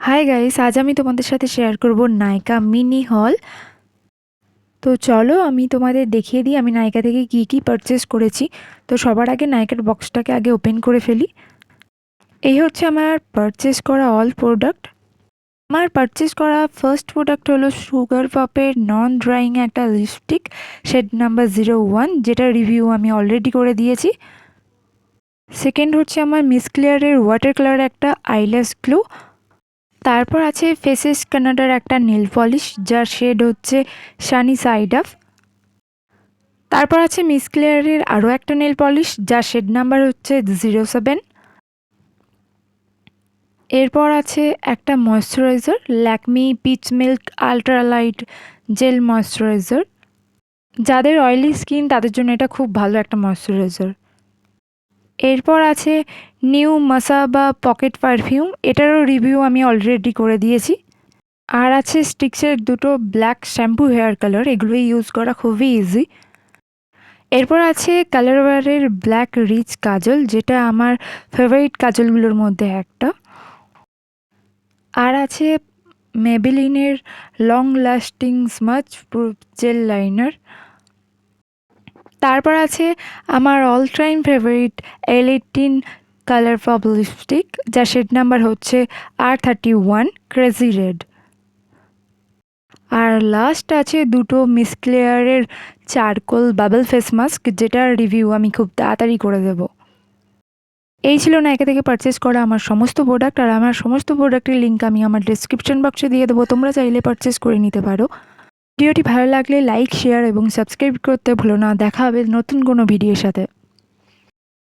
Hi guys, আজ আমি তোমাদের সাথে শেয়ার করব নাইকা মিনি হল। তো চলো আমি তোমাদের দেখিয়ে দিই আমি নাইকা থেকে কি কি পারচেস করেছি। তো সবার আগে নাইকার বক্সটাকে আগে ওপেন করে ফেলি। এই হচ্ছে আমার পারচেস করা অল প্রোডাক্ট। আমার পারচেস করা ফার্স্ট প্রোডাক্ট হলো সুগার পপের নন ড্রাইং একটা লিপস্টিক শেড নাম্বার 01, যেটা রিভিউ আমি অলরেডি করে দিয়েছি। সেকেন্ড হচ্ছে আমার মিস ক্লিয়ারের ওয়াটার কালার একটা আইল্যাশ গ্লো। তারপর আছে ফেসেস কানাডার একটা নেল পলিশ যার শেড হচ্ছে সানি সাইড আপ। তারপর আছে মিস ক্লিয়ারের আরও একটা নেল পলিশ যার শেড নাম্বার হচ্ছে 07। এরপর আছে একটা moisturiser Lakme pitch milk ultra light jail moisturiser. যাদের অয়েলি স্কিন তাদের জন্য এটা খুব ভালো একটা ময়েশ্চারাইজার। এরপর আছে নিউ মাসাবা পকেট পারফিউম, এটারও রিভিউ আমি অলরেডি করে দিয়েছি। আর আছে স্টিক্সের দুটো ব্ল্যাক শ্যাম্পু হেয়ার কালার, এগুলো ইউজ করা খুবই ইজি। এরপর আছে কালারওয়ারের ব্ল্যাক রিচ কাজল, যেটা আমার ফেভারিট কাজলগুলোর মধ্যে একটা। আর আছে মেবেলিনের long lasting smudge proof gel liner. তারপর আছে আমার all time favourite L18 colour pop lipstick, যার শেড নাম্বার হচ্ছে R31 ক্রেজি রেড। আর লাস্ট আছে দুটো মিস ক্লিয়ারের চারকোল বাবল ফেস মাস্ক, যেটার রিভিউ আমি খুব তাড়াতাড়ি করে দেব। এই ছিল নাইকা থেকে পারচেস করা আমার সমস্ত প্রোডাক্ট, আর আমার সমস্ত প্রোডাক্টের লিঙ্ক আমি আমার ডিসক্রিপশন বক্সে দিয়ে দেবো, তোমরা চাইলে পারচেস করে নিতে পারো। ভিডিওটি ভালো লাগলে লাইক, শেয়ার এবং সাবস্ক্রাইব করতে ভুলো না। দেখা হবে নতুন কোনো ভিডিওর সাথে।